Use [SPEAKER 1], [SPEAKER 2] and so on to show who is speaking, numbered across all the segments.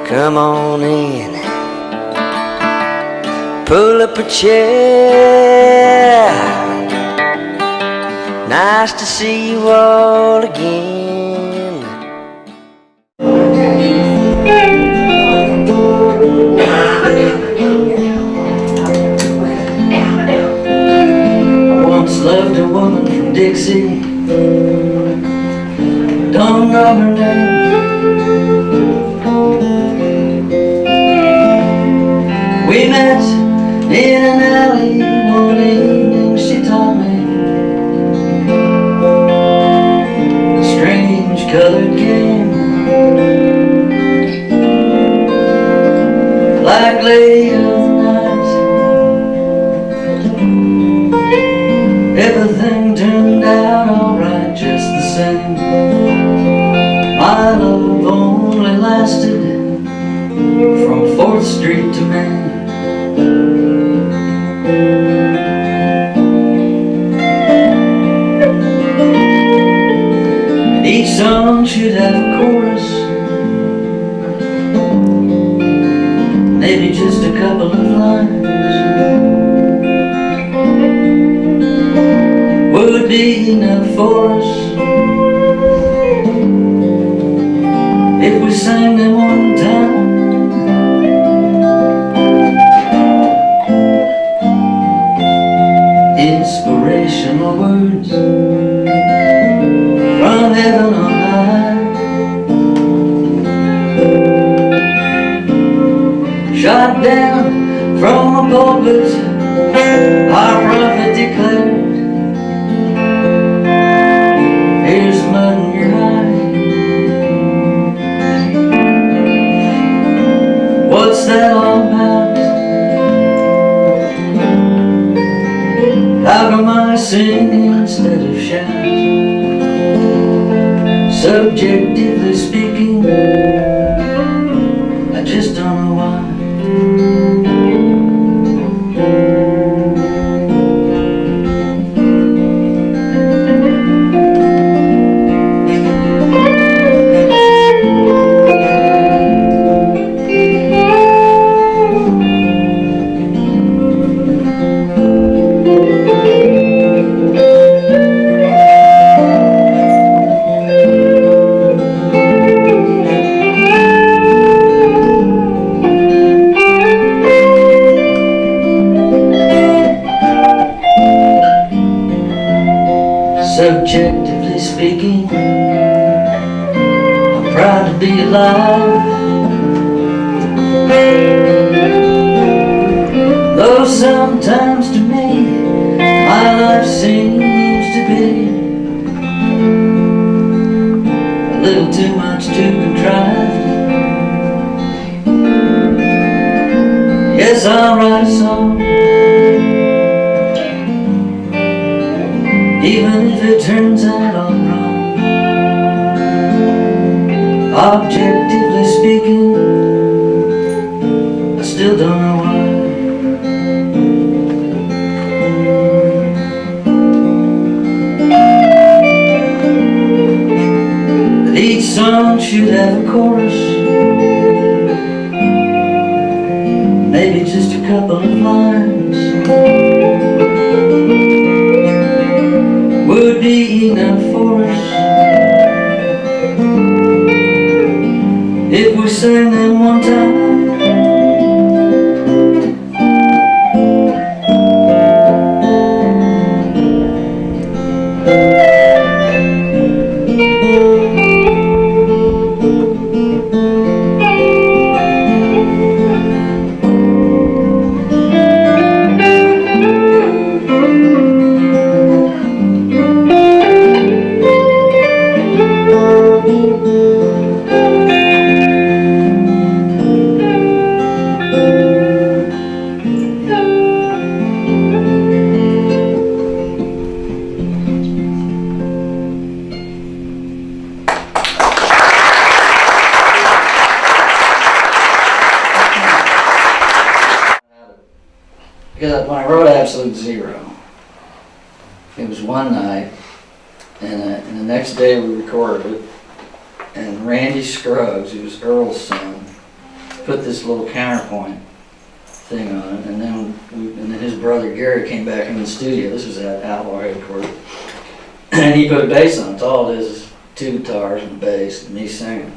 [SPEAKER 1] Come on in, pull up a chair. Nice to see you all again. I once loved a woman from Dixie, don't know her name. We met in an alley one evening. She taught me a strange colored game, like lady of the night. Everything turned out alright, just the same. My love only lasted from 4th Street to Main. And each song should have a chorus, maybe just a couple of lines. Would be enough for us if we sang them one time. Inspirational words from heaven on high, shot down from a pulpit, our prophet declared, here's mud in your eye. What's that all about? How come I sing instead of shout? Subjectively speaking, I just don't know why. Subjectively speaking, I'm proud to be alive. Though sometimes to me, my life seems to be a little too much too contrived. Yes, I'll write a song, even if it turns out all wrong. Objectively speaking, I still don't know why. But each song should have a chorus, maybe just a couple of lines. Would be enough for us if we sang them one time. Because when I wrote Absolute Zero, it was one night, and the next day we recorded it, and Randy Scruggs, who was Earl's son, put this little counterpoint thing on it, and then his brother Gary came back in the studio. This was at Aloha headquarters, and he put a bass on it. All it is two guitars and bass, and me singing.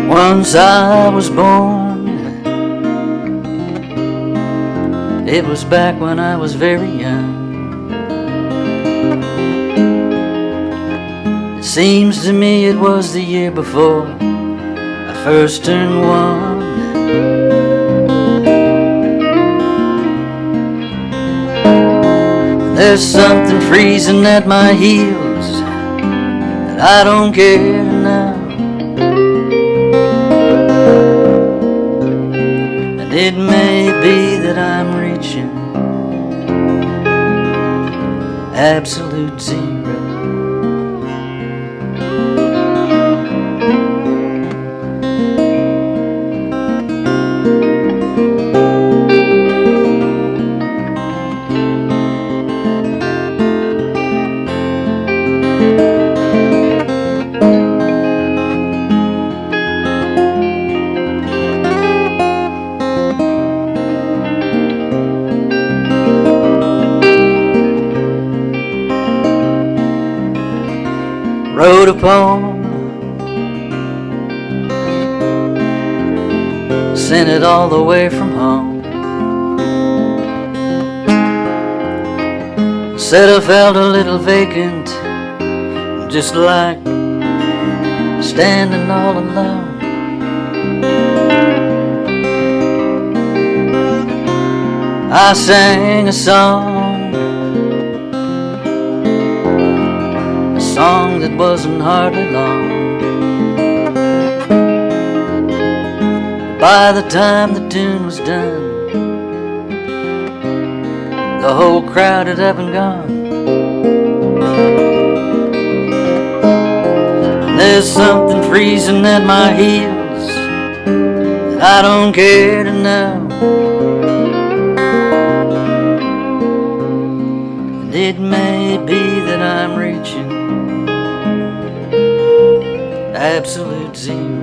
[SPEAKER 1] Once I was born, it was back when I was very young. It seems to me it was the year before I first turned one. There's something freezing at my heels that I don't care to know. It may be that I'm reaching absolute zero. Wrote a poem, sent it all the way from home. Said I felt a little vacant, just like standing all alone. I sang a song that wasn't hardly long. By the time the tune was done, the whole crowd had up and gone. And there's something freezing at my heels that I don't care to know. And it may be that I'm reaching absolute zero.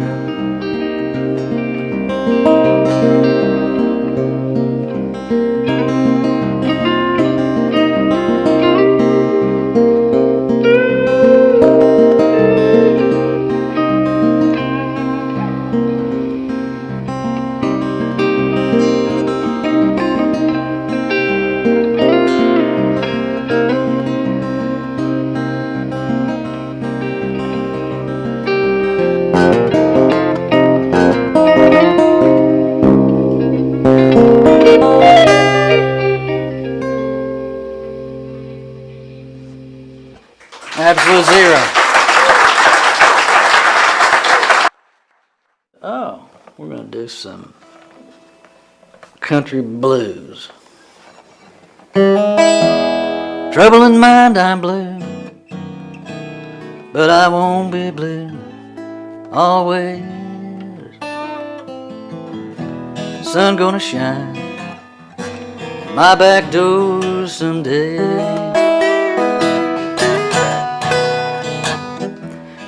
[SPEAKER 1] Absolute zero. Oh, we're going to do some country blues. Trouble in mind, I'm blue, but I won't be blue always. Sun gonna shine at my back door someday.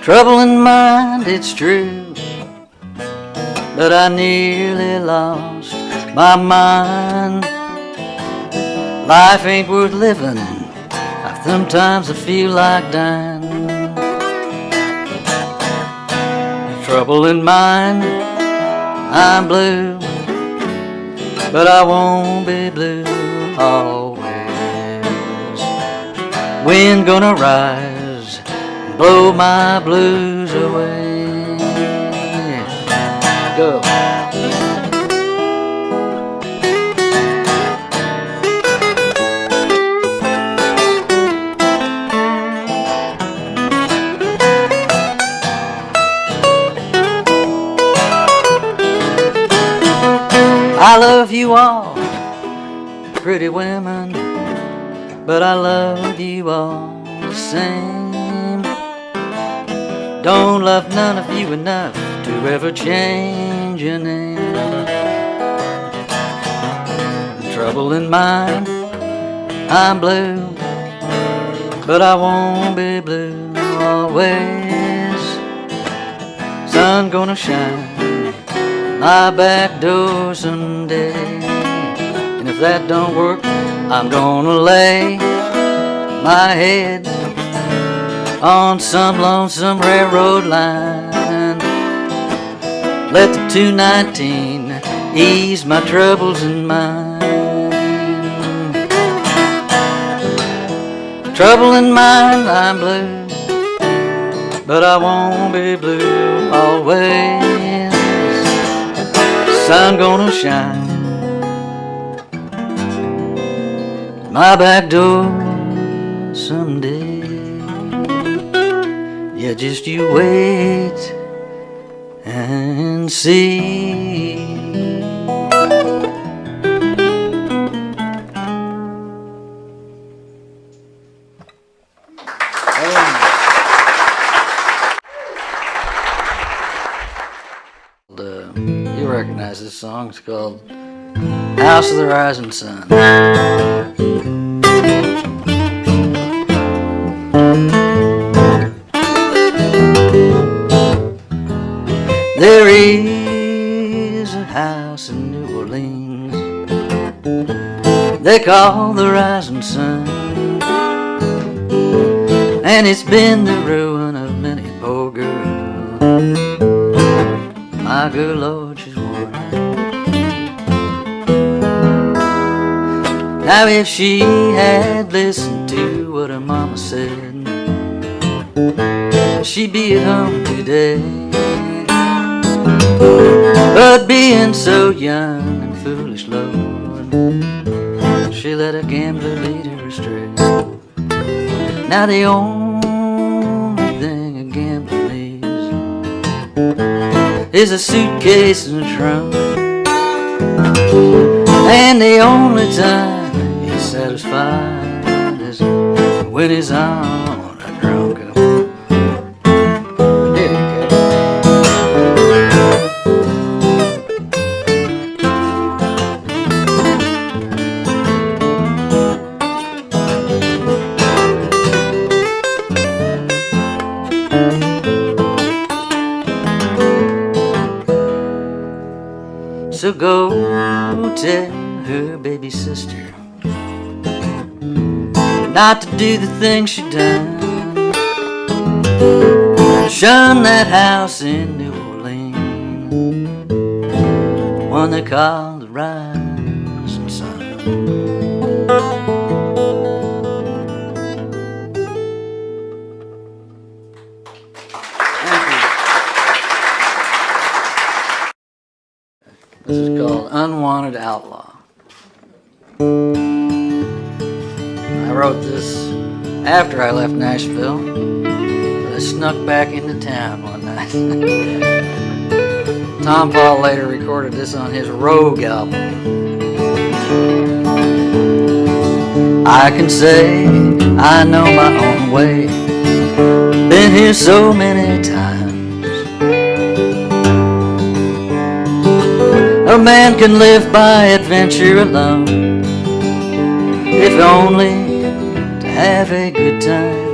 [SPEAKER 1] Trouble in mind, it's true, but I nearly lost my mind. Life ain't worth living, sometimes I feel like dying. Trouble in mind, I'm blue, but I won't be blue always. Wind gonna rise and blow my blues away. Go. I love you all, pretty women, but I love you all the same. Don't love none of you enough to ever change your name. Trouble in mind, I'm blue, but I won't be blue always. Sun gonna shine my back door someday, and if that don't work, I'm gonna lay my head on some lonesome railroad line. Let the 219 ease my troubles and mine. Trouble in mind, I'm blue, but I won't be blue always. Sun gonna shine my back door someday. Yeah, just you wait and see. You recognize this song. It's called House of the Rising Sun. There is a house in New Orleans they call the Rising Sun, and it's been the ruin of many a poor girl. My good Lord, she's worn. Now if she had listened to what her mama said, she'd be at home today. But being so young and foolish, Lord, she let a gambler lead her astray. Now the only thing a gambler needs is a suitcase and a trunk, and the only time he's satisfied is when he's on a drunk. So go tell her baby sister not to do the things she done. Shun that house in New Orleans, one they call the Rising Sun. This is called Unwanted Outlaw. I wrote this after I left Nashville, but I snuck back into town one night. Tom Paul later recorded this on his Rogue album. I can say I know my own way, been here so many times. A man can live by adventure alone, if only to have a good time.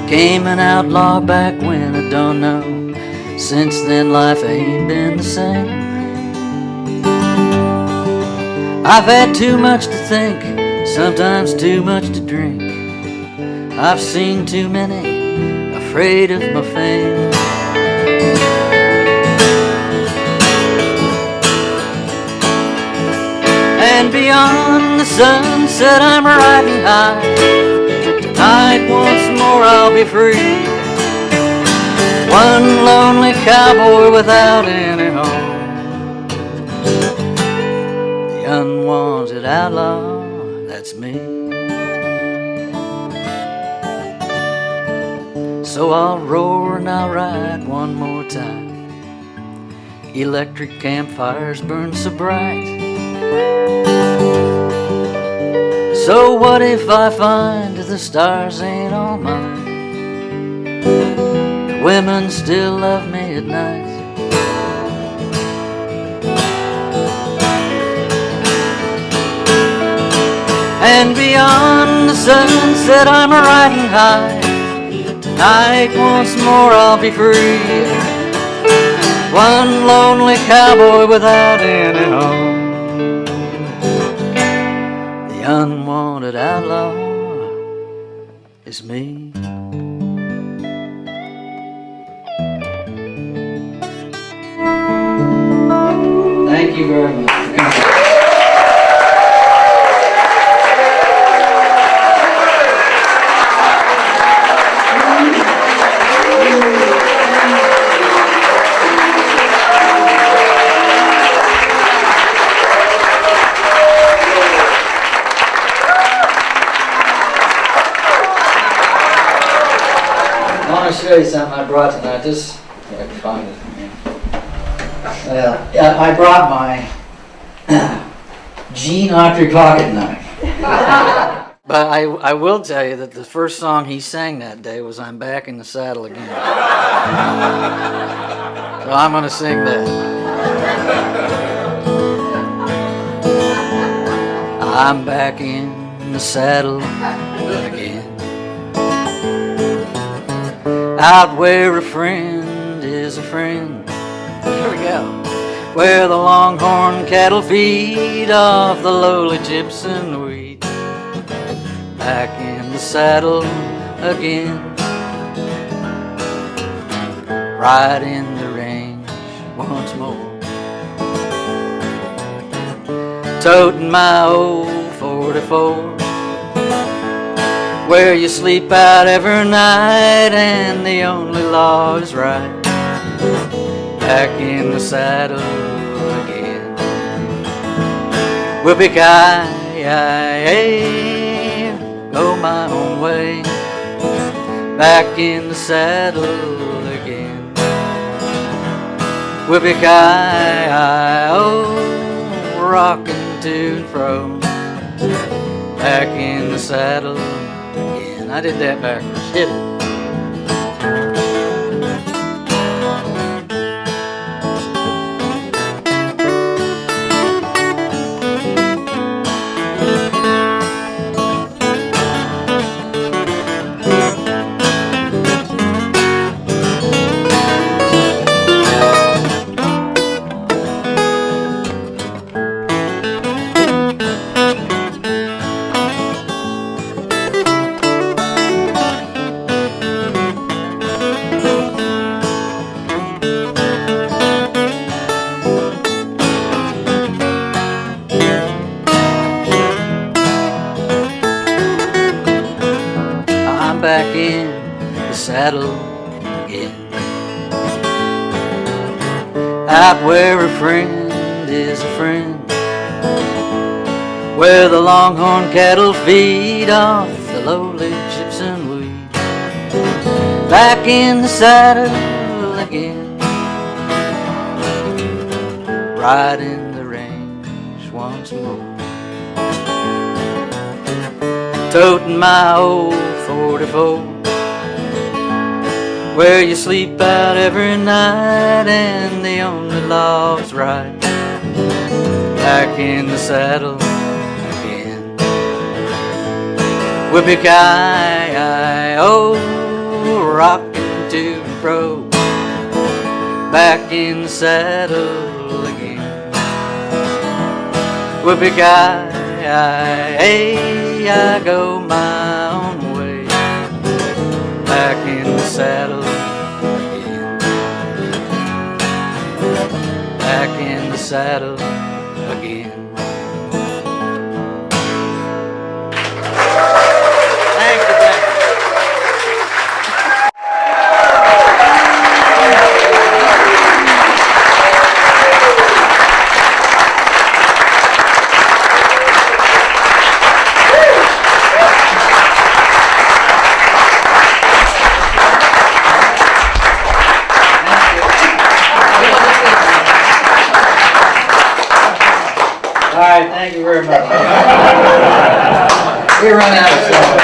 [SPEAKER 1] Became an outlaw back when, I don't know. Since then life ain't been the same. I've had too much to think, sometimes too much to drink. I've seen too many, afraid of my fame. And beyond the sunset I'm riding high. Tonight once more I'll be free. One lonely cowboy without any home, the unwanted outlaw, that's me. So I'll roar and I'll ride one more time. Electric campfires burn so bright. So what if I find the stars ain't all mine? The women still love me at night. And beyond the sunset I'm riding high. Tonight once more I'll be free. One lonely cowboy without any home. The unwanted outlaw is me. Thank you very much. I want to show you something I brought tonight. Just, if I can find it. I brought my Gene Autry pocket knife. But I will tell you that the first song he sang that day was "I'm Back in the Saddle Again." So I'm going to sing that. I'm back in the saddle again. Out where a friend is a friend. Here we go. Where the longhorn cattle feed off the lowly chips and wheat. Back in the saddle again. Riding the range once more. Toting my old 44. Where you sleep out every night and the only law is right. Back in the saddle again. Whippy-ki-yi, go my own way. Back in the saddle again. Whippy-ki-yi, oh, rocking to and fro. Back in the saddle again. I did that backwards. Hit it. Back in the saddle again. Out where a friend is a friend. Where the longhorn cattle feed off the lowly chips and wheat. Back in the saddle again. Riding the range once more. Toting my old 44. Where you sleep out every night and the only law's right. Back in the saddle again. Whippy-ki-yi, oh, rocking to and fro. Back in the saddle again. Whippy-ki-yi, hey, I go my own way. Back in the saddle again. Back in the saddle again. Thank you, thank you. right, thank you very much. We run out of stuff.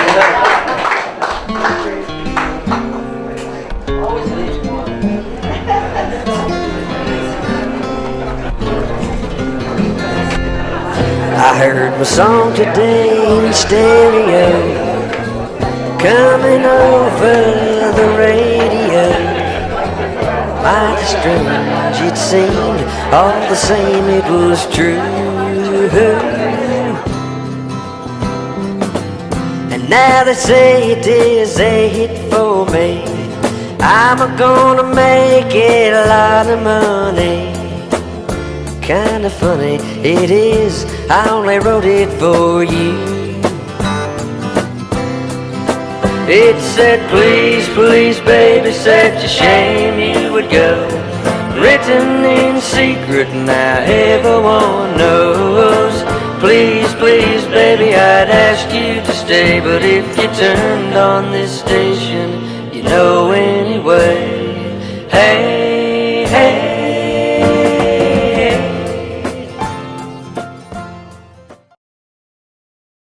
[SPEAKER 2] I heard my song today in stereo, coming over the radio. Mighty strange it seemed, all the same it was true. And now they say it is a hit for me. I'm gonna make it a lot of money. Kinda funny it is, I only wrote it for you. It said, please, please, baby, such a shame you would go. Written in secret, now everyone knows. Please, please, baby, I'd ask you to stay, but if you turned on this station,